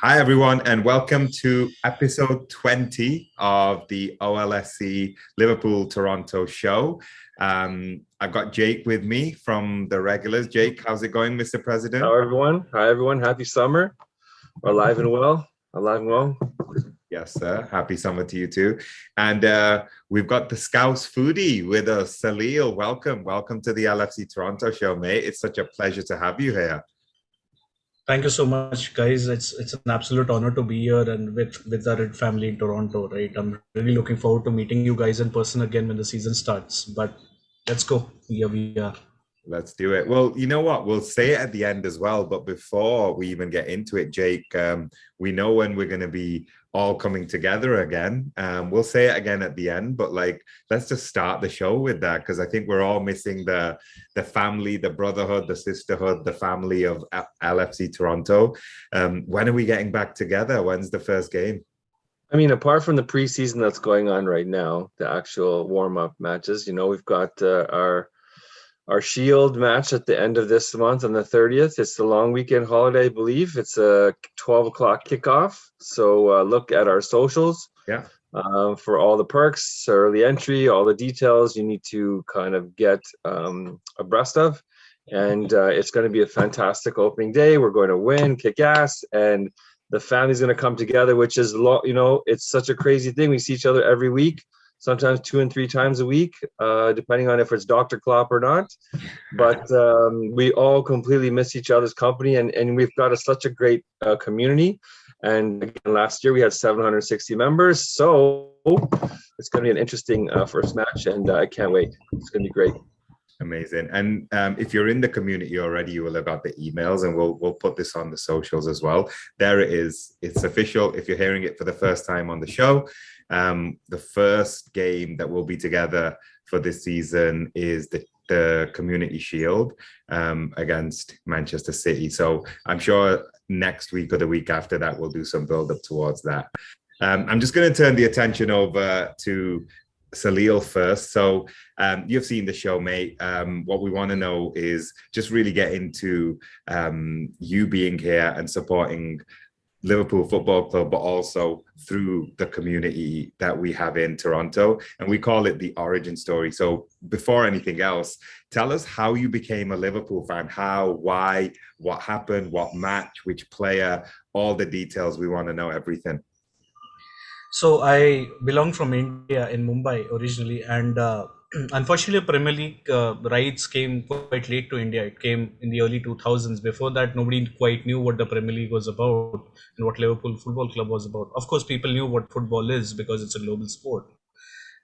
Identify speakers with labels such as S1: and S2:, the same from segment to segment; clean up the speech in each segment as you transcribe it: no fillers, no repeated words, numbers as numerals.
S1: Hi, everyone, and welcome to episode 20 of the OLSC Liverpool Toronto show. I've got Jake with me from the regulars. Jake, how's it going, Mr. President?
S2: Hi, everyone. Happy summer. Alive and well. Alive and well.
S1: Yes, sir. Happy summer to you too. And we've got the Scouse foodie with us, Salil. Welcome. Welcome to the LFC Toronto show, mate. It's such a pleasure to have you here.
S3: Thank you so much, guys. It's an absolute honor to be here and with our Red family in Toronto, right? I'm really looking forward to meeting you guys in person again when the season starts. But let's go. Here we are.
S1: Let's do it. Well, you know what? We'll say it at the end as well. But before we even get into it, Jake, we know when we're going to be all coming together again. We'll say it again at the end. But let's just start the show with that, because I think we're all missing the family, the brotherhood, the sisterhood, the family of LFC Toronto. When are we getting back together? When's the first game?
S2: I mean, apart from the preseason that's going on right now, the actual warm-up matches, we've got our Shield match at the end of this month on the 30th. It's the long weekend holiday, I believe. It's a 12 o'clock kickoff. So look at our socials for all the perks, early entry, all the details you need to kind of get abreast of. And it's going to be a fantastic opening day. We're going to win, kick ass, and the family's going to come together, which is, it's such a crazy thing. We see each other every week, sometimes 2 and 3 times a week, depending on if it's Dr. Klopp or not. But we all completely miss each other's company, and we've got such a great community. And again, last year we had 760 members, so it's going to be an interesting first match, and I can't wait. It's going to be great.
S1: Amazing. And if you're in the community already, you will have got the emails, and we'll put this on the socials as well. There it is. It's official. If you're hearing it for the first time on the show, the first game that will be together for this season is the Community Shield against Manchester City. So I'm sure next week or the week after that, we'll do some build up towards that. I'm just going to turn the attention over to Salil first. So you've seen the show, mate. What we want to know is just really get into you being here and supporting Liverpool Football Club, but also through the community that we have in Toronto. And we call it the origin story. So before anything else, tell us how you became a Liverpool fan. How, why, what happened, what match, which player, all the details. We want to know everything.
S3: So I belong from India in Mumbai originally, and unfortunately, Premier League rights came quite late to India. It came in the early 2000s. Before that, nobody quite knew what the Premier League was about and what Liverpool Football Club was about. Of course, people knew what football is because it's a global sport.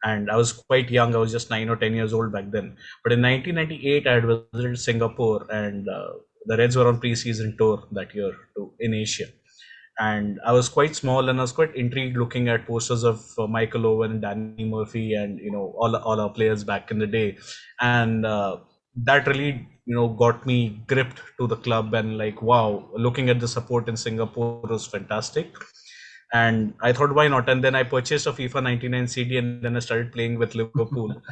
S3: And I was quite young. I was just 9 or 10 years old back then. But in 1998, I had visited Singapore, and the Reds were on pre-season tour that year in Asia. And I was quite small, and I was quite intrigued looking at posters of Michael Owen, Danny Murphy, and all our players back in the day, and that really got me gripped to the club. And wow, looking at the support in Singapore was fantastic, and I thought, why not? And then I purchased a FIFA 99 CD, and then I started playing with Liverpool.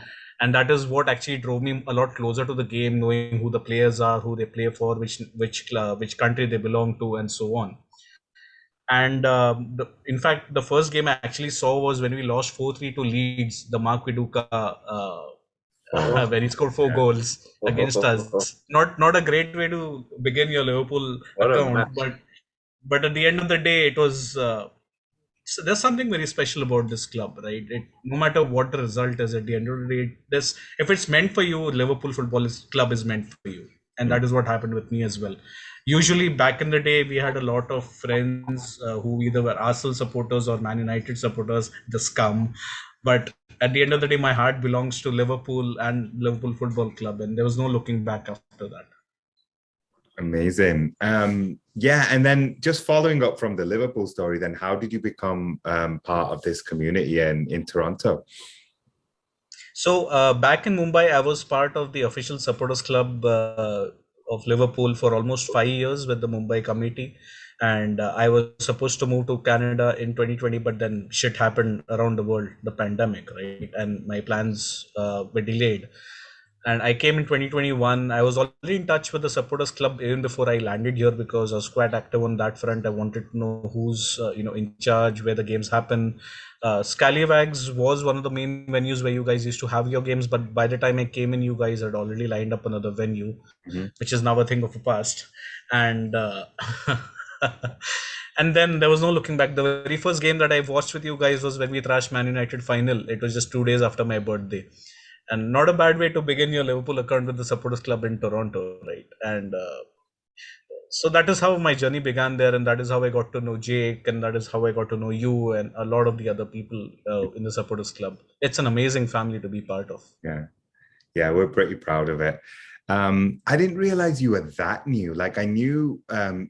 S3: And that is what actually drove me a lot closer to the game, knowing who the players are, who they play for, which club, which country they belong to, and so on. And in fact, the first game I actually saw was when we lost 4-3 to Leeds, the Mark Viduka, when he scored 4 goals against us. Not a great way to begin your Liverpool account, but at the end of the day, it was. So there's something very special about this club, right? No matter what the result is, at the end of the day, if it's meant for you, Liverpool Football Club is meant for you, and that is what happened with me as well. Usually back in the day, we had a lot of friends who either were Arsenal supporters or Man United supporters, the scum. But at the end of the day, my heart belongs to Liverpool and Liverpool Football Club, and there was no looking back after that.
S1: Amazing. Yeah, and then just following up from the Liverpool story, then how did you become part of this community in Toronto?
S3: So back in Mumbai, I was part of the official supporters club of Liverpool for almost 5 years with the Mumbai committee, and I was supposed to move to Canada in 2020, but then shit happened around the world, the pandemic, right? And my plans were delayed. And I came in 2021. I was already in touch with the supporters club even before I landed here because I was quite active on that front. I wanted to know who's in charge, where the games happen. Scallywags was one of the main venues where you guys used to have your games, but by the time I came in, you guys had already lined up another venue, which is now a thing of the past. And and then there was no looking back. The very first game that I watched with you guys was when we thrashed Man United final. It was just 2 days after my birthday, and not a bad way to begin your Liverpool account with the supporters club in Toronto, right? And so that is how my journey began there, and that is how I got to know Jake, and that is how I got to know you and a lot of the other people in the supporters club. It's an amazing family to be part of.
S1: Yeah, we're pretty proud of it. I didn't realize you were that new. Like I knew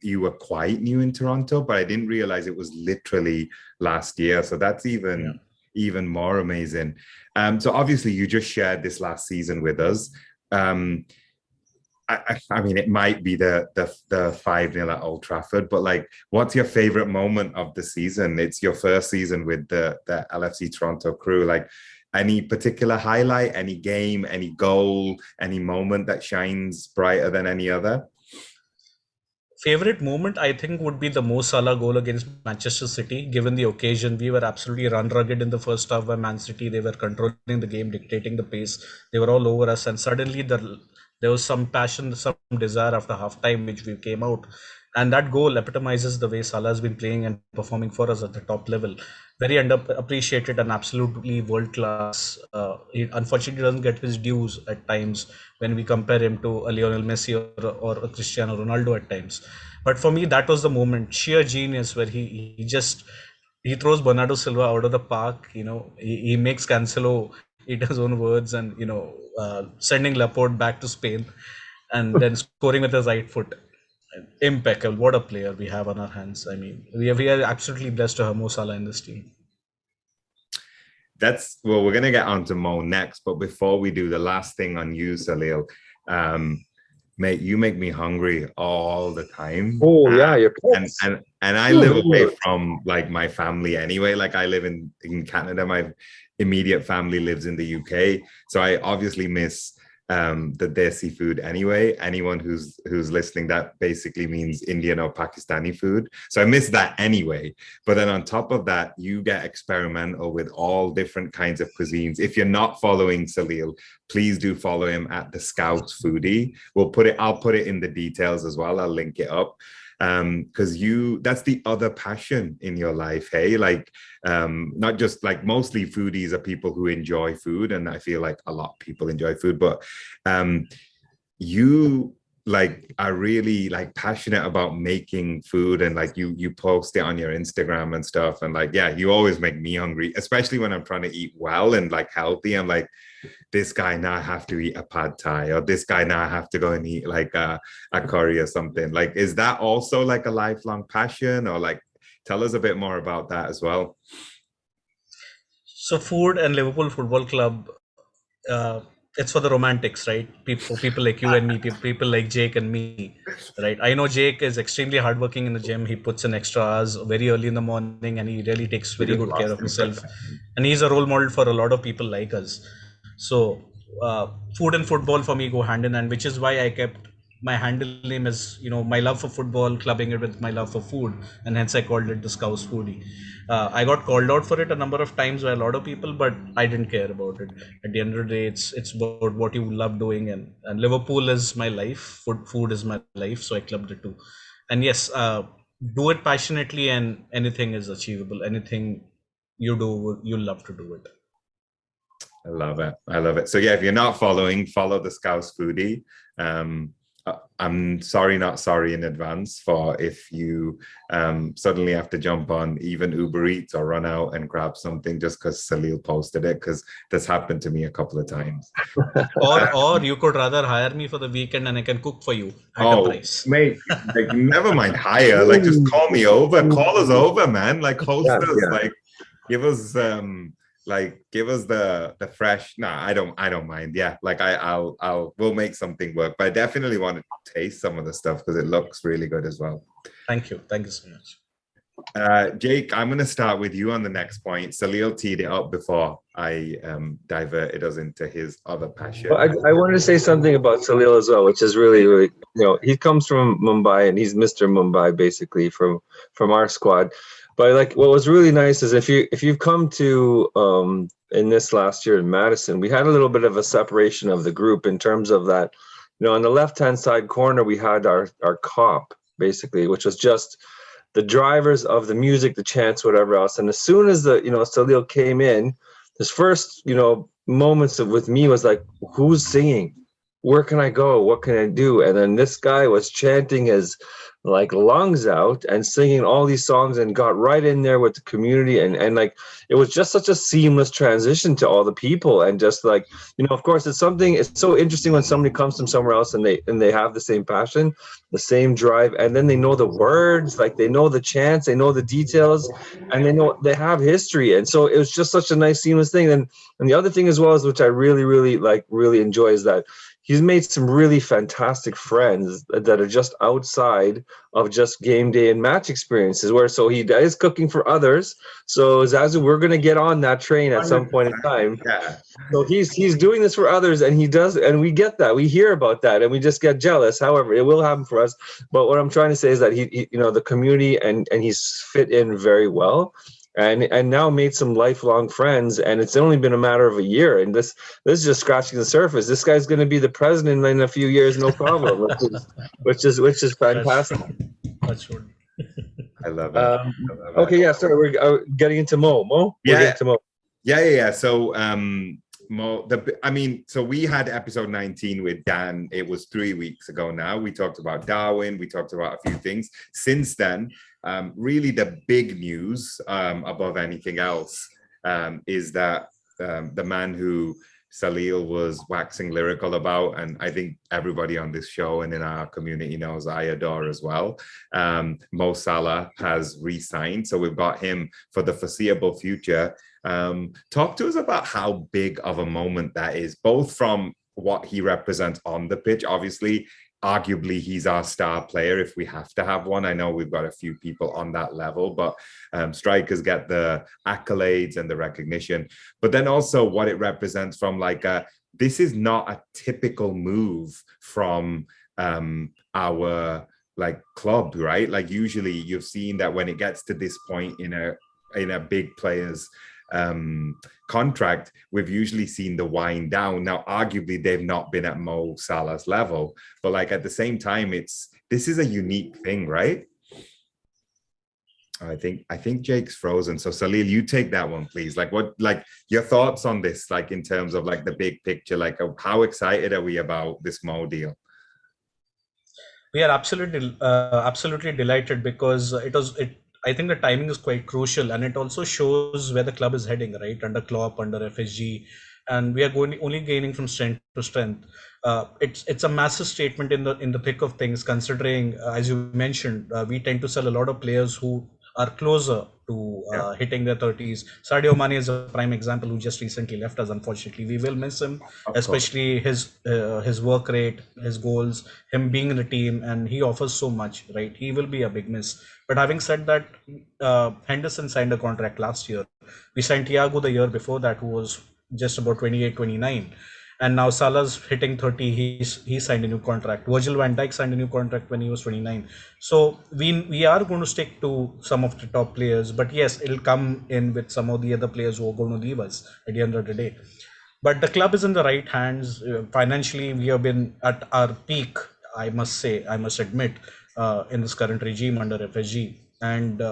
S1: you were quite new in Toronto, but I didn't realize it was literally last year. So that's even more amazing. So obviously you just shared this last season with us. I mean, it might be the 5-0 at Old Trafford, but like, what's your favorite moment of the season? It's your first season with the LFC Toronto crew. Like, any particular highlight, any game, any goal, any moment that shines brighter than any other?
S3: Favorite moment, I think, would be the Mo Salah goal against Manchester City. Given the occasion, we were absolutely run rugged in the first half by Man City. They were controlling the game, dictating the pace. They were all over us, and suddenly there was some passion, some desire after half time, which we came out. And that goal epitomizes the way Salah has been playing and performing for us at the top level. Very underappreciated and absolutely world class. He unfortunately doesn't get his dues at times when we compare him to a Lionel Messi or a Cristiano Ronaldo at times. But for me, that was the moment, sheer genius, where he throws Bernardo Silva out of the park. He makes Cancelo eat his own words, and sending Laporte back to Spain, and then scoring with his right foot. Impeccable. What a player we have on our hands. I mean, we are absolutely blessed to have Mo Salah in this team.
S1: We're going to get on to Mo next, but before we do, the last thing on you, Salil, mate, you make me hungry all the time.
S2: Oh yeah, your
S1: pets. And I live away from like my family anyway. Like I live in Canada. My immediate family lives in the UK, so I obviously miss the desi food anyway. Anyone who's listening, that basically means Indian or Pakistani food. So I miss that anyway. But then on top of that, you get experimental with all different kinds of cuisines. If you're not following Salil, please do follow him at the Scouts Foodie. I'll put it in the details as well. I'll link it up. Because that's the other passion in your life, hey? Like, not just like, mostly foodies are people who enjoy food, and I feel like a lot of people enjoy food, but you like are really like passionate about making food, and like you post it on your Instagram and stuff, and like, yeah, you always make me hungry, especially when I'm trying to eat well and like healthy. I'm like, this guy now have to eat a pad thai, or this guy now have to go and eat like a curry or something. Like, is that also like a lifelong passion, or like, tell us a bit more about that as well?
S3: So food and Liverpool Football Club, it's for the romantics, right? People like you and me, people like Jake and me, right? I know Jake is extremely hardworking in the gym. He puts in extra hours very early in the morning, and he really takes very good care of himself. And he's a role model for a lot of people like us. So food and football for me go hand in hand, which is why I kept my handle name as, my love for football, clubbing it with my love for food, and hence I called it the Scouts Foodie. I got called out for it a number of times by a lot of people, but I didn't care about it. At the end of the day, it's about what you love doing, and Liverpool is my life. Food is my life, so I clubbed it too. And yes, do it passionately, and anything is achievable. Anything you do, you love to do it.
S1: I love it. So yeah, if you're not following, follow the Scouts Foodie. I'm sorry, not sorry in advance for if you suddenly have to jump on even Uber Eats or run out and grab something just because Salil posted it, because that's happened to me a couple of times.
S3: or you could rather hire me for the weekend and I can cook for you at a price.
S1: Mate, like, never mind hire, like, just call me over, call us over, man. Like, host us, like, give us the fresh. I don't mind. Yeah, like we'll make something work, but I definitely want to taste some of the stuff because it looks really good as well.
S3: Thank you so much.
S1: Jake, I'm going to start with you on the next point. Salil teed it up before I diverted us into his other passion.
S2: Well, I wanted to say something about Salil as well, which is really, really, he comes from Mumbai and he's Mr. Mumbai basically from our squad. But like, what was really nice is if you've come to in this last year in Madison, we had a little bit of a separation of the group in terms of that. On the left-hand side corner, we had our cop basically, which was just the drivers of the music, the chants, whatever else. And as soon as Salil came in, his first, moments with me was like, who's singing? Where can I go? What can I do? And then this guy was chanting his lungs out and singing all these songs and got right in there with the community. And like, it was just such a seamless transition to all the people. And just like, of course, it's so interesting when somebody comes from somewhere else and they have the same passion, the same drive, and then they know the words, like they know the chants, they know the details, and they have history. And so it was just such a nice seamless thing. And the other thing as well is, which I really, really really enjoy, is that he's made some really fantastic friends that are just outside of just game day and match experiences, so he is cooking for others. So Zazu, we're going to get on that train at some point in time.
S1: Yeah.
S2: So he's doing this for others, and he does, and we get that, we hear about that, and we just get jealous. However, it will happen for us. But what I'm trying to say is that he the community, and he's fit in very well. And now made some lifelong friends, and it's only been a matter of a year. And this is just scratching the surface. This guy's going to be the president in a few years, no problem. which is fantastic.
S3: That's good.
S1: I love it.
S2: Okay, yeah. Sorry, we're getting into Mo.
S1: Yeah.
S2: We're getting to Mo.
S1: Yeah. So, Mo, so we had episode 19 with Dan. It was 3 weeks ago now. We talked about Darwin. We talked about a few things. Since then, really the big news above anything else is that the man who Salil was waxing lyrical about, and I think everybody on this show and in our community knows I adore as well, Mo Salah has re-signed. So we've got him for the foreseeable future. Talk to us about how big of a moment that is, both from what he represents on the pitch. Obviously, arguably, he's our star player if we have to have one. I know we've got a few people on that level, but strikers get the accolades and the recognition. But then also what it represents from this is not a typical move from our club, right? Like usually you've seen that when it gets to this point in a big player's contract, we've usually seen the wind down. Now, arguably, they've not been at Mo Salah's level, but at the same time, this is a unique thing, right? I think Jake's frozen. So Salil, you take that one, please. What your thoughts on this, in terms of the big picture, how excited are we about this Mo deal?
S3: We are absolutely delighted, because I think the timing is quite crucial, and it also shows where the club is heading, right? Under Klopp, under FSG, and we are only gaining from strength to strength. It's a massive statement in the thick of things, considering, as you mentioned, we tend to sell a lot of players who are closer to hitting their 30s. Sadio Mane is a prime example, who just recently left us. Unfortunately, we will miss him, especially his work rate, his goals, him being in the team, and he offers so much, right? He will be a big miss. But having said that, Henderson signed a contract last year. We signed Thiago the year before that, who was just about 28, 29. And now Salah's hitting 30. He signed a new contract. Virgil van Dijk signed a new contract when he was 29. So we are going to stick to some of the top players. But yes, it'll come in with some of the other players who are going to leave us at the end of the day. But the club is in the right hands. Financially, we have been at our peak, I must admit, in this current regime under FSG. And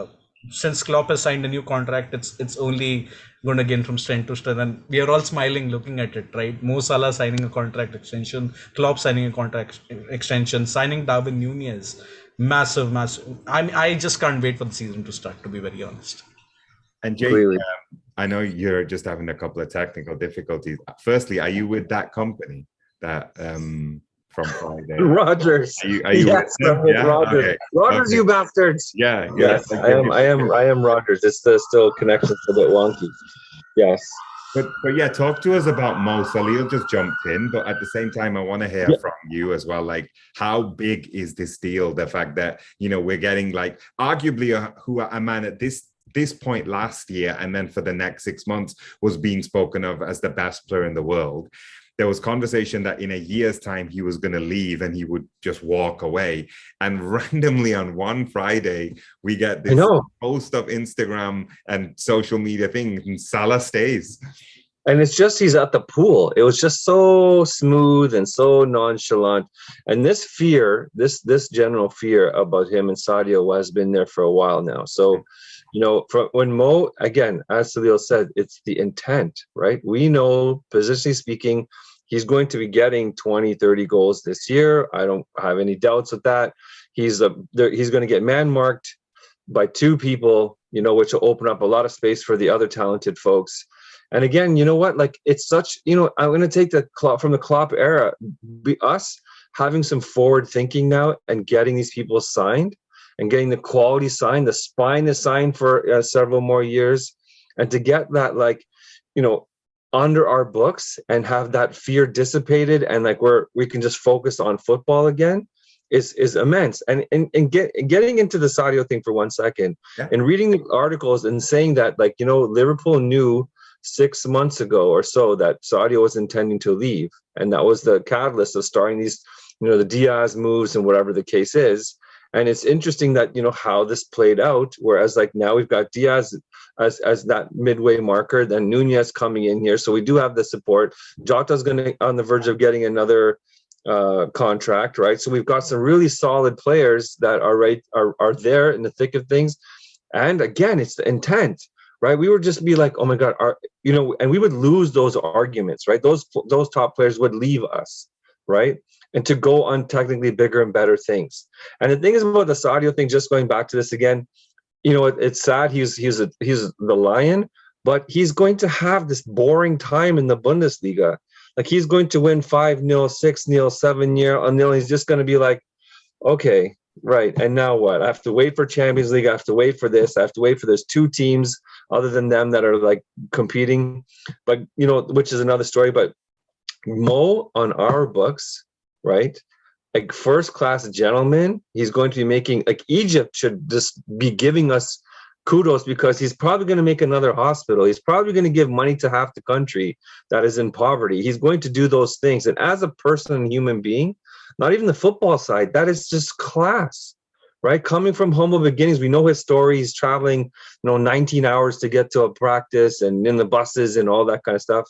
S3: since Klopp has signed a new contract, it's only going to gain from strength to strength, and we are all smiling looking at it, right? Mo Salah signing a contract extension, Klopp signing a contract extension, signing Darwin Nunez, massive. I just can't wait for the season to start, to be very honest.
S1: And Jake, really? I know you're just having a couple of technical difficulties. Firstly, are you with that company that from Friday?
S2: Rogers.
S1: Are you
S2: yes,
S1: yeah?
S2: Rogers.
S1: Okay.
S2: Rogers, okay. You bastards.
S1: Yeah.
S2: Yes, I am Rogers. It's still connections a bit wonky. Yes.
S1: But yeah, talk to us about Mo. Salil just jumped in, but at the same time, I want to hear from you as well. Like, how big is this deal? The fact that we're getting like arguably a man at this point last year, and then for the next 6 months was being spoken of as the best player in the world. There was conversation that in a year's time he was going to leave and he would just walk away. And randomly on one Friday, we get this post of Instagram and social media thing, and Salah stays.
S2: And it's just he's at the pool. It was just so smooth and so nonchalant. And this fear, this general fear about him and Sadio has been there for a while now. So, from when Mo, again, as Salil said, it's the intent, right? We know, positionally speaking, he's going to be getting 20, 30 goals this year. I don't have any doubts with that. He's going to get man-marked by two people, which will open up a lot of space for the other talented folks. And again, you know what? Like, it's such, I'm going to take from the Klopp era, us having some forward thinking now and getting these people signed and getting the quality signed, the spine is signed for several more years. And to get that, like, under our books and have that fear dissipated and like we can just focus on football again is immense. And getting into the Sadio thing for 1 second and reading the articles and saying that, like, Liverpool knew 6 months ago or so that Sadio was intending to leave. And that was the catalyst of starting these, the Diaz moves and whatever the case is. And it's interesting that, how this played out, whereas like now we've got Diaz as that midway marker, then Nunez coming in here. So we do have the support. Jota's on the verge of getting another contract, right? So we've got some really solid players that are there in the thick of things. And again, it's the intent, right? We would just be like, oh my God, and we would lose those arguments, right? Those top players would leave us, right? And to go on technically bigger and better things. And the thing is about the Sadio thing, just going back to this again, it's sad he's the Lion, but he's going to have this boring time in the Bundesliga. Like, he's going to win 5-0, 6-0, 7-0. He's just going to be like, okay, right. And now what? I have to wait for Champions League. I have to wait for this. I have to wait for there's two teams other than them that are like competing, but which is another story. But Mo on our books, right? Like, first-class gentleman. He's going to be making, like, Egypt should just be giving us kudos because he's probably going to make another hospital. He's probably going to give money to half the country that is in poverty. He's going to do those things. And as a person and human being, not even the football side, that is just class, right? Coming from humble beginnings, we know his story. He's traveling, 19 hours to get to a practice and in the buses and all that kind of stuff.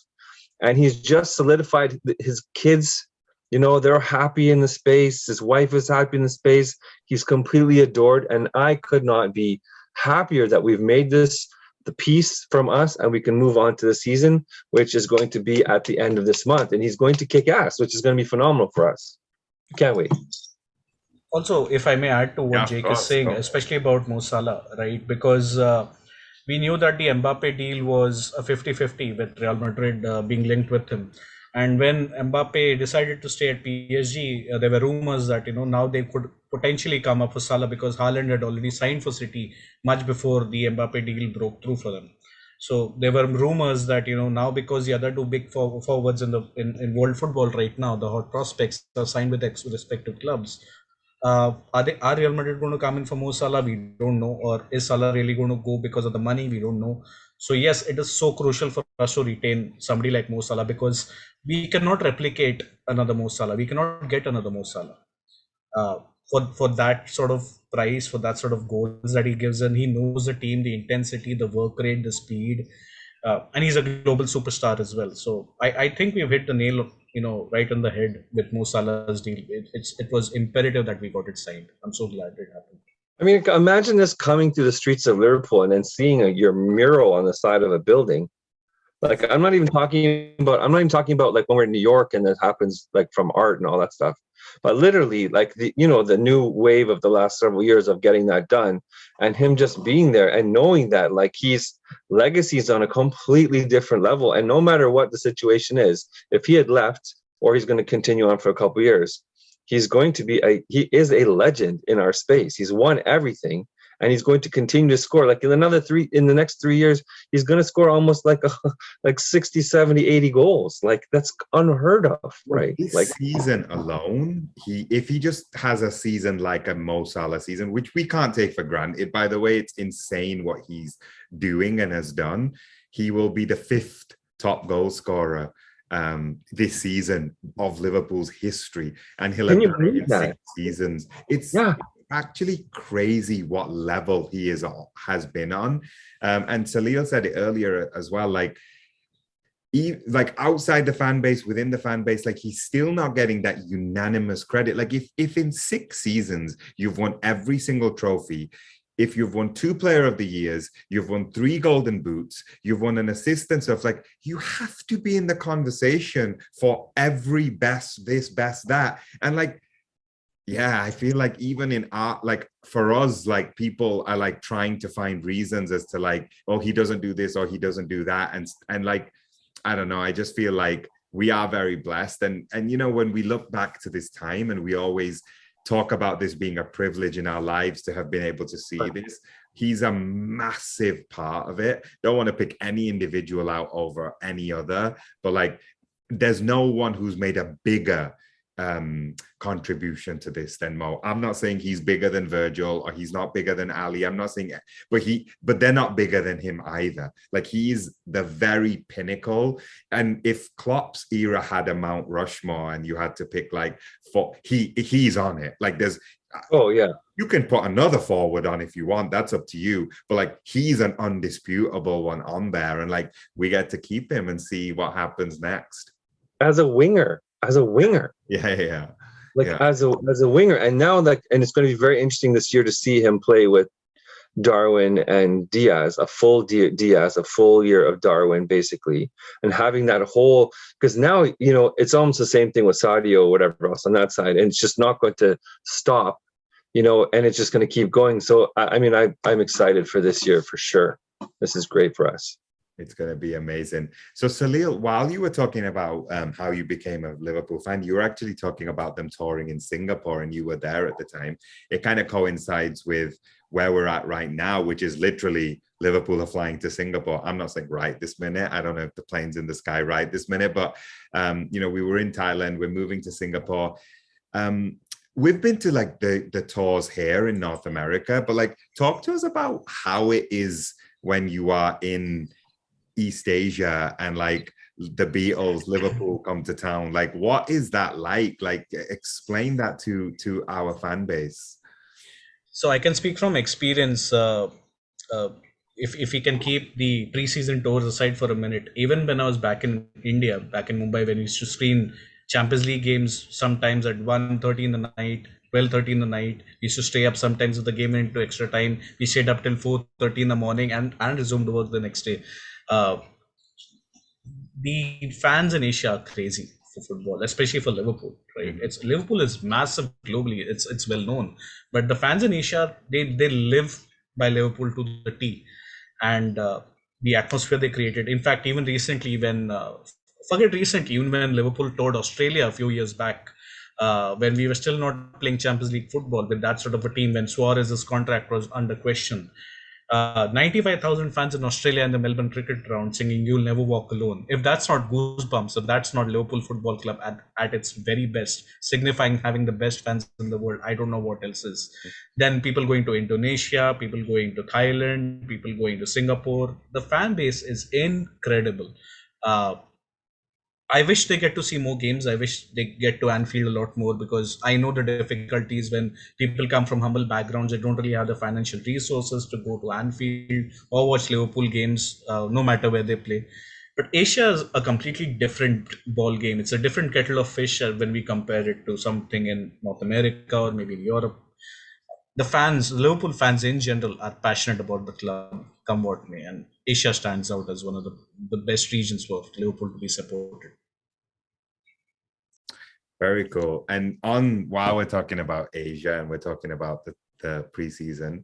S2: And he's just solidified his kids. They're happy in the space. His wife is happy in the space. He's completely adored. And I could not be happier that we've made this the peace from us and we can move on to the season, which is going to be at the end of this month. And he's going to kick ass, which is going to be phenomenal for us. Can't wait.
S3: Also, if I may add to what Jake is saying, especially about Mo Salah, right? Because we knew that the Mbappe deal was a 50-50 with Real Madrid being linked with him. And when Mbappe decided to stay at PSG, there were rumors that, now they could potentially come up for Salah because Haaland had already signed for City much before the Mbappe deal broke through for them. So there were rumors that, now because the other two big forwards in world football right now, the hot prospects are signed with respective clubs. Are Real Madrid going to come in for Mo Salah? We don't know. Or is Salah really going to go because of the money? We don't know. So yes, it is so crucial for us to retain somebody like Mo Salah because we cannot replicate another Mo Salah. We cannot get another Mo Salah for that sort of price, for that sort of goals that he gives. And he knows the team, the intensity, the work rate, the speed, and he's a global superstar as well. So I think we've hit the nail, right on the head with Mo Salah's deal. It was imperative that we got it signed. I'm so glad it happened.
S2: I mean, imagine this coming through the streets of Liverpool and then seeing your mural on the side of a building. Like, I'm not even talking about like when we're in New York and it happens like from art and all that stuff. But literally, like the new wave of the last several years of getting that done and him just being there and knowing that like his legacy is on a completely different level. And no matter what the situation is, if he had left or he's going to continue on for a couple of years, he is a legend in our space. He's won everything. and he's going to continue to score. Like in the next 3 years, he's going to score almost like 60, 70, 80 goals. Like that's unheard of, right?
S1: This
S2: Like
S1: season alone, if he just has a season like a Mo Salah season, which we can't take for granted, by the way, it's insane what he's doing and has done. He will be the 5th top goal scorer this season of Liverpool's history, and he'll have done it in 6 seasons. It's actually crazy what level he has been on. And Salil said it earlier as well, like outside the fan base, within the fan base, like he's still not getting that unanimous credit. Like if in 6 seasons you've won every single trophy, if you've won 2 player of the years, you've won 3 golden boots, you've won an assist and stuff, like you have to be in the conversation for every best this, best that. And like, yeah, I feel like even in art, like for us, like people are like trying to find reasons as to like, oh, he doesn't do this or he doesn't do that. And like, I don't know, I just feel like we are very blessed. And you know, when we look back to this time, and we always talk about this being a privilege in our lives to have been able to see this, he's a massive part of it. Don't want to pick any individual out over any other, but like there's no one who's made a bigger contribution to this than Mo. I'm not saying he's bigger than Virgil or he's not bigger than Ali. I'm not saying, but they're not bigger than him either. Like he's the very pinnacle. And if Klopp's era had a Mount Rushmore and you had to pick like he's on it. Like there's,
S2: oh yeah,
S1: you can put another forward on if you want. That's up to you. But like he's an undisputable one on there, and like we get to keep him and see what happens next
S2: as a winger.
S1: Yeah.
S2: As a winger. And now and it's going to be very interesting this year to see him play with Darwin and Diaz, a full Diaz, a full year of Darwin basically, and having that whole, because now, you know, it's almost the same thing with Sadio or whatever else on that side, and it's just not going to stop, you know, and it's just going to keep going. So I mean, I'm excited for this year for sure. This is great for us.
S1: It's going to be amazing. So Salil, while you were talking about how you became a Liverpool fan, you were actually talking about them touring in Singapore, and you were there at the time. It kind of coincides with where we're at right now, which is literally Liverpool are flying to Singapore. I'm not saying right this minute. I don't know if the plane's in the sky right this minute, but you know, we were in Thailand. We're moving to Singapore. We've been to like the tours here in North America, but like talk to us about how it is when you are in East Asia and like the Beatles, Liverpool come to town. Like what is that like? Like explain that to our fan base.
S3: So I can speak from experience. If we can keep the preseason tours aside for a minute, even when I was back in India, back in Mumbai, when we used to screen Champions League games sometimes at 1:30 in the night, 12:30 in the night, we used to stay up sometimes if the game went into extra time. We stayed up till 4:30 in the morning and resumed work the next day. The fans in Asia are crazy for football, especially for Liverpool, right? Liverpool is massive globally. It's well known, but the fans in Asia, they live by Liverpool to the T, and the atmosphere they created. In fact, even recently when even when Liverpool toured Australia a few years back, when we were still not playing Champions League football with that sort of a team, when Suarez's contract was under question, 95,000 fans in Australia and the Melbourne Cricket Ground singing "You'll Never Walk Alone." If that's not goosebumps, if that's not Liverpool Football Club at its very best, signifying having the best fans in the world, I don't know what else is. Then people going to Indonesia, people going to Thailand, people going to Singapore. The fan base is incredible. I wish they get to see more games. I wish they get to Anfield a lot more, because I know the difficulties when people come from humble backgrounds. They don't really have the financial resources to go to Anfield or watch Liverpool games, no matter where they play. But Asia is a completely different ball game. It's a different kettle of fish when we compare it to something in North America or maybe in Europe. The fans, Liverpool fans in general, are passionate about the club, come what may, and Asia stands out as one of the best regions for Liverpool to be supported.
S1: Very cool. And while we're talking about Asia and we're talking about the preseason,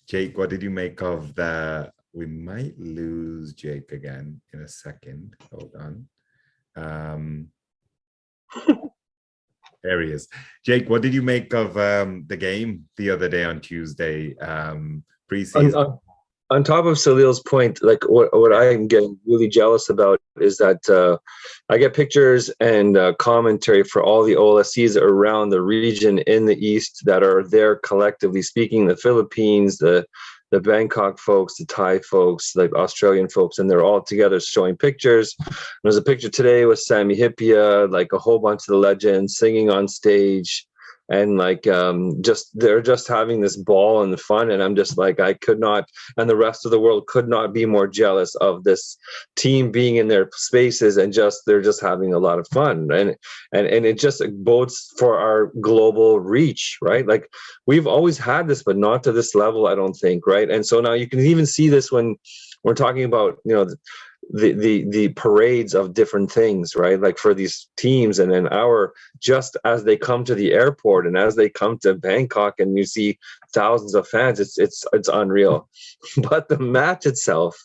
S1: Jake, what did you make of we might lose Jake again in a second. Hold on. There he is. Jake, what did you make of the game the other day on Tuesday, preseason?
S2: On top of Salil's point, like what I'm getting really jealous about is that I get pictures and commentary for all the OLSCs around the region in the East that are there collectively speaking, the Philippines, the Bangkok folks, the Thai folks, the Australian folks, and they're all together showing pictures. There's a picture today with Sammy Hipia, like a whole bunch of the legends singing on stage. And like they're just having this ball and the fun, and I'm just like, I could not, and the rest of the world could not be more jealous of this team being in their spaces, and they're just having a lot of fun, and it just bodes for our global reach, right? Like we've always had this, but not to this level, I don't think, right? And so now you can even see this when we're talking about, the parades of different things, right? Like for these teams, and then just as they come to the airport and as they come to Bangkok, and you see thousands of fans, it's unreal. But the match itself,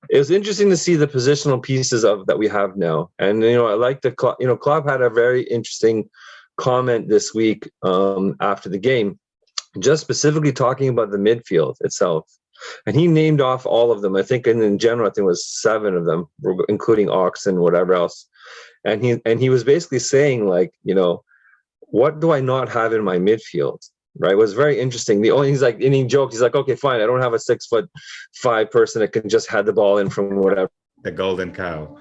S2: it was interesting to see the positional pieces of that we have now. And I like Klopp had a very interesting comment this week after the game, just specifically talking about the midfield itself. And he named off all of them. I think in general, I think it was 7 of them, including Ox and whatever else. And he was basically saying, like, what do I not have in my midfield? Right? It was very interesting. He's like, and he joked, he's like, okay, fine, I don't have a 6'5" person that can just head the ball in from whatever.
S1: The golden cow.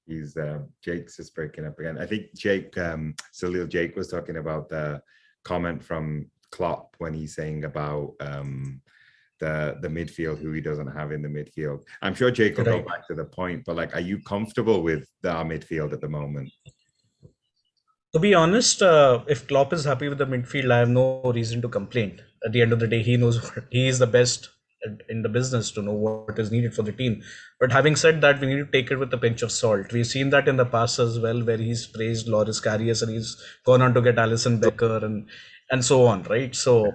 S1: Jake's is breaking up again. I think Salil Jake was talking about the comment from Klopp when he's saying about the midfield, who he doesn't have in the midfield. I'm sure Jake will go back to the point, but like, are you comfortable with our midfield at the moment?
S3: To be honest, if Klopp is happy with the midfield, I have no reason to complain. At the end of the day, he knows he is the best in the business to know what is needed for the team. But having said that, we need to take it with a pinch of salt. We've seen that in the past as well, where he's praised Loris Karius and he's gone on to get Alisson Becker and so on, right? So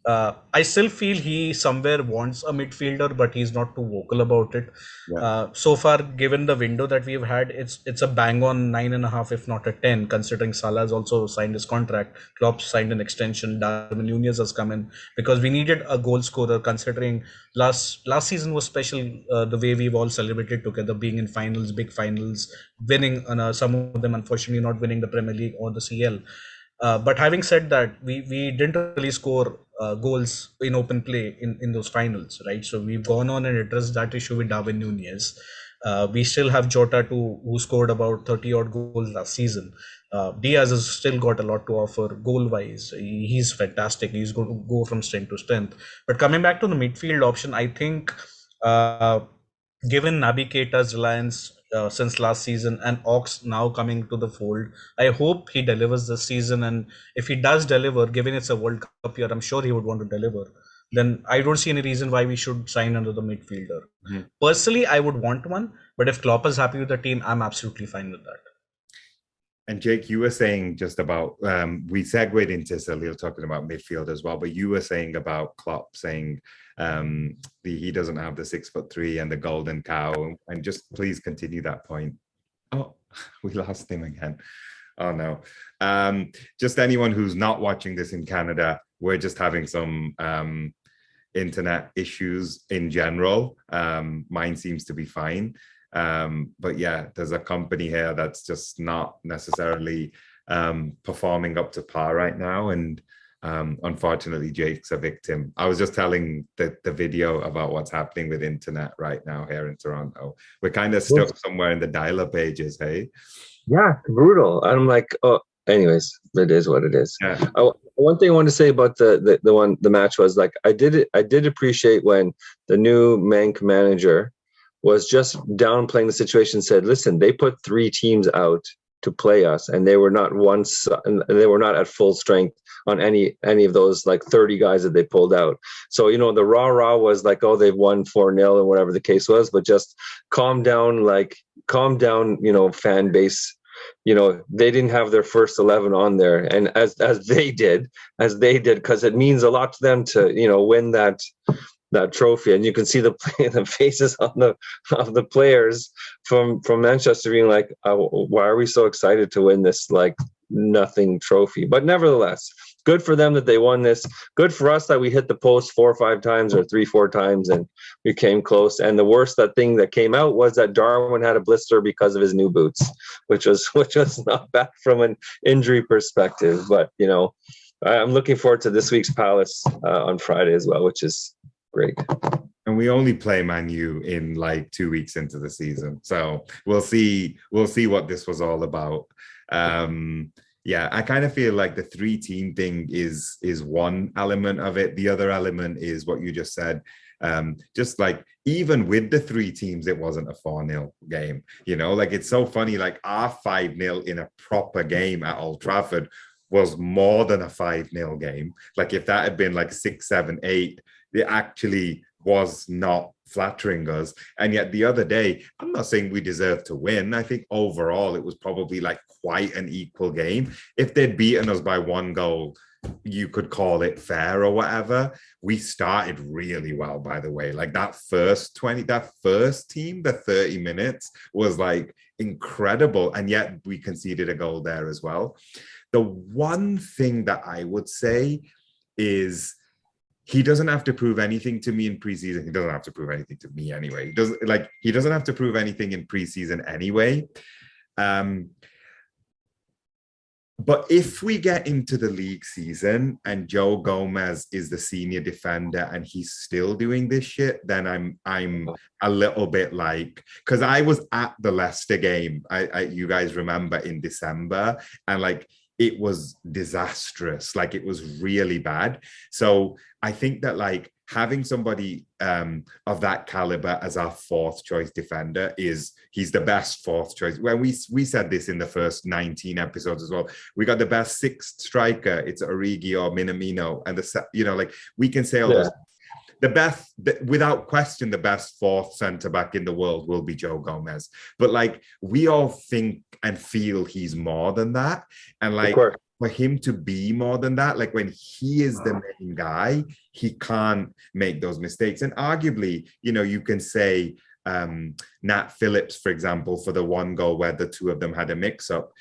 S3: I still feel he somewhere wants a midfielder, but he's not too vocal about it. Yeah. So far, given the window that we've had, it's a bang on 9.5, if not a 10, considering Salah has also signed his contract. Klopp signed an extension. Darwin Nunez has come in because we needed a goal scorer, considering last season was special, the way we've all celebrated together, being in finals, big finals, winning, some of them unfortunately not winning the Premier League or the CL. But having said that, we didn't really score goals in open play in those finals, right? So we've gone on and addressed that issue with Darwin Nunez. We still have Jota who scored about 30 odd goals last season. Diaz has still got a lot to offer goal wise. He's fantastic. He's going to go from strength to strength. But coming back to the midfield option, I think given Naby Keita's reliance since last season and Ox now coming to the fold, I hope he delivers this season. And if he does deliver, given it's a World Cup year, I'm sure he would want to deliver. Then I don't see any reason why we should sign another midfielder. Mm-hmm. Personally, I would want one, but if Klopp is happy with the team, I'm absolutely fine with that.
S1: And Jake, you were saying just about, we segued into Salil talking about midfield as well, but you were saying about Klopp saying he doesn't have the 6'3" and the golden cow, and just please continue that point. Oh, we lost him again. Oh no. Just anyone who's not watching this in Canada, we're just having some internet issues in general. Mine seems to be fine. But yeah, there's a company here that's just not necessarily performing up to par right now. And unfortunately, Jake's a victim. I was just telling the video about what's happening with internet right now here in Toronto. We're kind of stuck somewhere in the dial-up ages, hey?
S2: Yeah, brutal. I'm like, oh, anyways, it is what it is. Yeah. One thing I want to say about the match was, like, I did appreciate when the new Manc manager was just downplaying the situation, said, listen, they put 3 teams out to play us, and they were not they were not at full strength on any of those like 30 guys that they pulled out. So, the rah was like, oh, they've won 4-0 and whatever the case was, but just calm down, fan base. They didn't have their first 11 on there, and as they did, because it means a lot to them to, win that that trophy, and you can see the faces of the players from Manchester being like, why are we so excited to win this like nothing trophy? But nevertheless, good for them that they won this. Good for us that we hit the post 4 or 5 times or 3-4 times and we came close. And the worst thing that came out was that Darwin had a blister because of his new boots, which was not bad from an injury perspective. But you know, I'm looking forward to this week's Palace on Friday as well, which is great.
S1: And we only play Man U in like 2 weeks into the season, so we'll see what this was all about. Yeah, I kind of feel like the 3-team thing is one element of it. The other element is what you just said. Just like even with the 3 teams, it wasn't a 4-0 game. You know, like it's so funny. Like our 5-0 in a proper game at Old Trafford was more than a 5-0 game. Like if that had been like 6, 7, 8, it actually was not flattering us. And yet the other day, I'm not saying we deserved to win. I think overall it was probably like quite an equal game. If they'd beaten us by 1 goal, you could call it fair or whatever. We started really well, by the way. Like that first team, the 30 minutes was like incredible. And yet we conceded a goal there as well. The one thing that I would say is he doesn't have to prove anything to me in preseason. He doesn't have to prove anything to me anyway. He doesn't have to prove anything in preseason anyway. But if we get into the league season and Joe Gomez is the senior defender and he's still doing this shit, then I'm a little bit like, because I was at the Leicester game. You guys remember in December, and like it was disastrous. Like it was really bad. So I think that like having somebody of that caliber as our 4th choice defender he's the best 4th choice. Well, we said this in the first 19 episodes as well. We got the best 6th striker. It's Origi or Minamino, and like we can say all those. Without question, the best 4th centre back in the world will be Joe Gomez. But like we all think and feel he's more than that, and like for him to be more than that, like when he is the main guy, he can't make those mistakes. And arguably, you know, you can say Nat Phillips, for example, for the 1 goal where the 2 of them had a mix-up,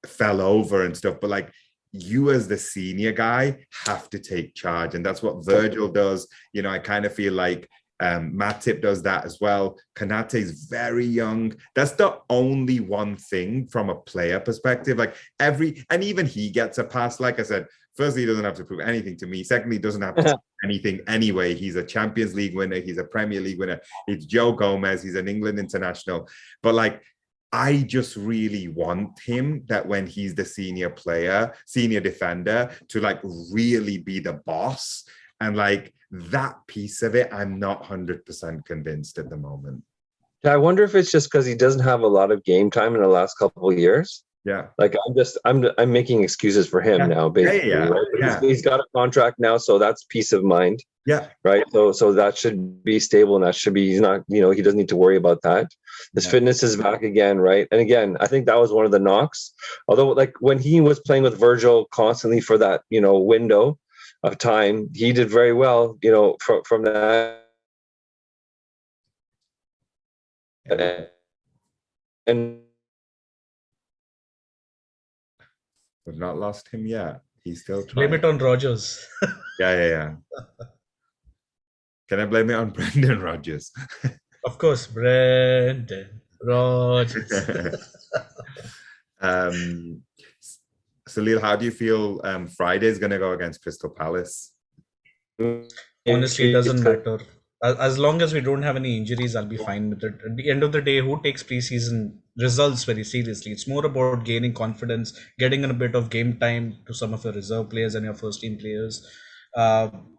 S1: fell over and stuff. But like you as the senior guy have to take charge. And that's what Virgil does. You know, I kind of feel like Matip does that as well. Kanate is very young. That's the only one thing from a player perspective. Like and even he gets a pass. Like I said, firstly, he doesn't have to prove anything to me. Secondly, he doesn't have to prove anything anyway. He's a Champions League winner. He's a Premier League winner. He's Joe Gomez. He's an England international. But like, I just really want him that when he's the senior defender, to like really be the boss. And like that piece of it, I'm not 100% convinced at the moment.
S2: I wonder if it's just because he doesn't have a lot of game time in the last couple of years.
S1: Yeah.
S2: Like I'm making excuses for him now, basically.
S1: Yeah.
S2: Right?
S1: Yeah.
S2: He's got a contract now, so that's peace of mind.
S1: Yeah.
S2: Right. So that should be stable, and that should be, he's not, you know, he doesn't need to worry about that. His fitness is back again, right? And again, I think that was one of the knocks. Although, like when he was playing with Virgil constantly for that, you know, window of time, he did very well, you know, from that. And
S1: we've not lost him yet. He's still trying.
S3: Blame it on Rodgers.
S1: Yeah. Can I blame it on Brendan Rodgers?
S3: Of course, Brendan Rodgers.
S1: Salil, how do you feel Friday's going to go against Crystal Palace?
S3: Honestly, it doesn't matter. As long as we don't have any injuries, I'll be fine with it. At the end of the day, who takes preseason results very seriously? It's more about gaining confidence, getting a bit of game time to some of your reserve players and your first team players.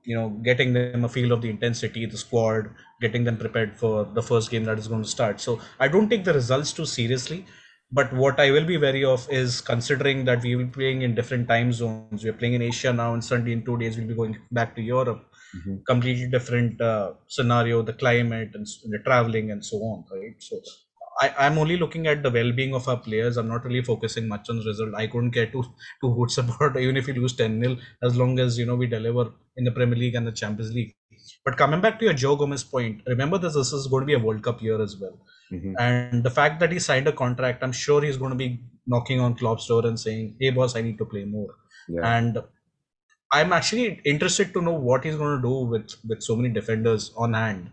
S3: You know, getting them a feel of the intensity, the squad, getting them prepared for the first game that is going to start. So I don't take the results too seriously. But what I will be wary of is considering that we will be playing in different time zones. We're playing in Asia now, and suddenly in 2 days we'll be going back to Europe. Completely different scenario, the climate and the traveling and so on, right? So I'm only looking at the well-being of our players. I'm not really focusing much on the result. I couldn't care two hoots about even if we lose 10-0, as long as we deliver in the Premier League and the Champions League. But coming back to your Joe Gomez point, remember this is going to be a World Cup year as well. And the fact that he signed a contract, I'm sure he's going to be knocking on Klopp's door and saying, "Hey boss, I need to play more." And I'm actually interested to know what he's going to do with so many defenders on hand.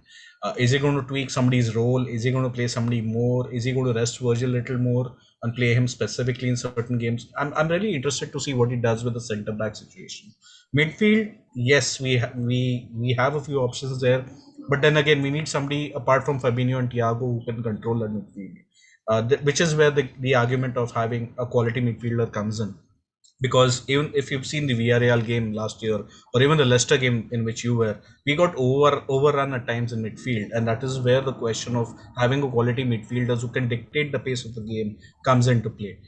S3: Is he going to tweak somebody's role? Is he going to play somebody more? Is he going to rest Virgil a little more and play him specifically in certain games? I'm really interested to see what he does with the centre back situation. Midfield, yes, we have a few options there, but then again, we need somebody apart from Fabinho and Thiago who can control that midfield, which is where the argument of having a quality midfielder comes in. Because even if you've seen the Villarreal game last year, or even the Leicester game in which you were, we got overrun at times in midfield, and that is where the question of having a quality midfielders who can dictate the pace of the game comes into play.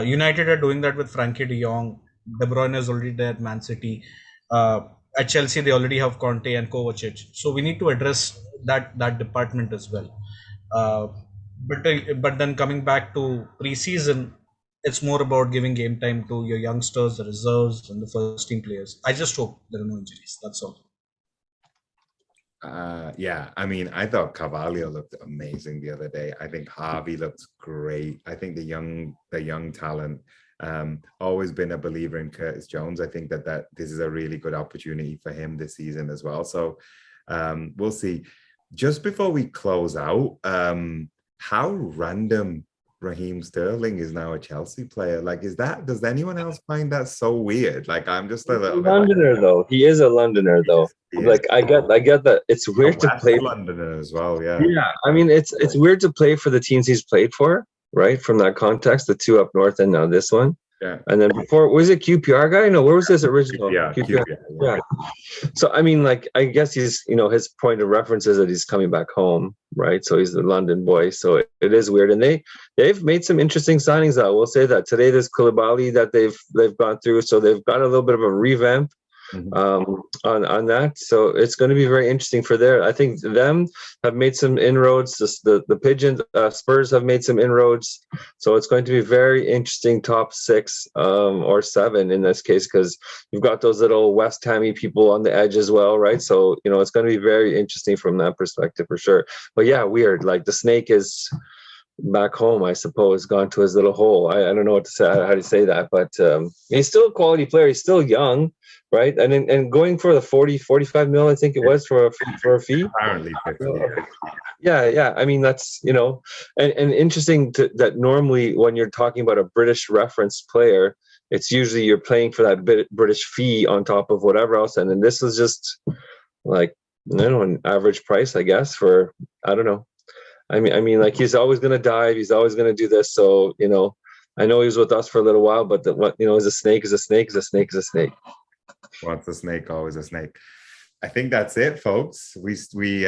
S3: United are doing that with Frankie de Jong. De Bruyne is already there at Man City. At Chelsea, they already have Conte and Kovacic. So we need to address that department as well. But then coming back to pre-season, it's more about giving game time to your youngsters, the reserves, and the first team players. I just hope there are no injuries. That's all.
S1: Yeah, I mean, I thought Carvalho looked amazing the other day. I think Harvey looked great. I think the young talent. Always been a believer in Curtis Jones. I think that this is a really good opportunity for him this season as well. So we'll see. Just before we close out, how random Raheem Sterling is now a Chelsea player. Like, does anyone else find that so weird? Like, I'm just a little
S2: Londoner though. He is a Londoner though. Like, I get that it's weird to play
S1: Londoner as well. Yeah.
S2: Yeah. I mean, it's weird to play for the teams he's played for, right? From that context, the two up north and now this one.
S1: Yeah.
S2: And then before, was it QPR guy? No, where was his original?
S1: QPR.
S2: Yeah. So I mean, like, I guess he's, his point of reference is that he's coming back home, right? So he's the London boy. So it is weird, and they've made some interesting signings. I will say that today there's Koulibaly that they've gone through, so they've got a little bit of a revamp on that. So it's going to be very interesting for there. I think them have made some inroads. The Pigeons, Spurs have made some inroads. So it's going to be very interesting top 6 or 7 in this case, because you've got those little West Hammy people on the edge as well, right? So it's going to be very interesting from that perspective for sure. But yeah, weird. Like, the snake is back home, I suppose, gone to his little hole. I don't know how to say that, but he's still a quality player. He's still young, right? And going for the 40-45 mil, I think it was for a fee.
S1: Apparently 50.
S2: Yeah. I mean, that's and interesting that normally when you're talking about a British reference player, it's usually you're playing for that British fee on top of whatever else, and then this is just like an average price, I guess, for I don't know. I mean, like, he's always going to dive. He's always going to do this. So, I know he was with us for a little while, but is a snake is a snake is a snake is a snake.
S1: Once a snake, always a snake. I think that's it, folks. We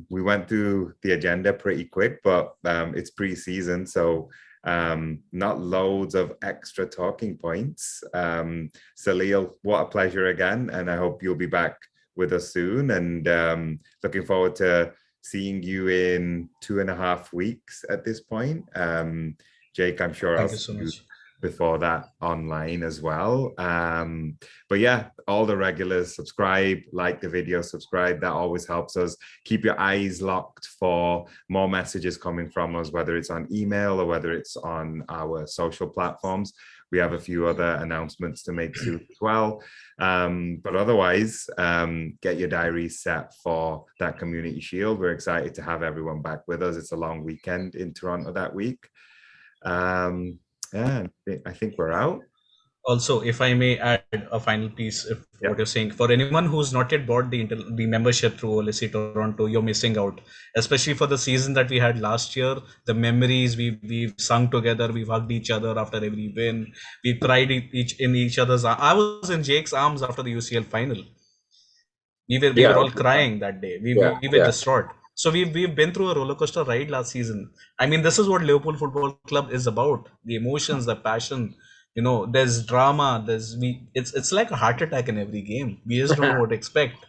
S1: went through the agenda pretty quick, but it's pre-season, so not loads of extra talking points. Salil, what a pleasure again, and I hope you'll be back with us soon. And looking forward to seeing you in 2.5 weeks at this point. Jake, I'm sure I'll see you before that online as well. But yeah, all the regulars, subscribe, like the video, subscribe. That always helps us. Keep your eyes locked for more messages coming from us, whether it's on email or whether it's on our social platforms. We have a few other announcements to make soon as well. But otherwise, get your diaries set for that Community Shield. We're excited to have everyone back with us. It's a long weekend in Toronto that week. Yeah, I think we're out.
S3: Also, if I may add a final piece, what you're saying, for anyone who's not yet bought the membership through OLSC Toronto, you're missing out. Especially for the season that we had last year, the memories we've sung together, we've hugged each other after every win, we cried in each other's arms. I was in Jake's arms after the UCL final. We were all crying that day. We were distraught. So we've been through a roller coaster ride last season. I mean, this is what Liverpool Football Club is about: the emotions, the passion. There's drama. It's like a heart attack in every game. We just don't know what to expect.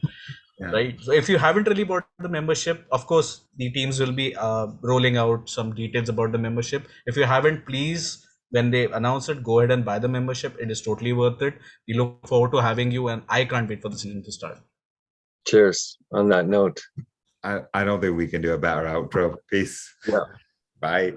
S1: Yeah.
S3: right? So if you haven't really bought the membership, of course, the teams will be rolling out some details about the membership. If you haven't, please, when they announce it, go ahead and buy the membership. It is totally worth it. We look forward to having you, and I can't wait for the season to start.
S2: Cheers on that note.
S1: I don't think we can do a better outro. Peace.
S2: Yeah.
S1: Bye.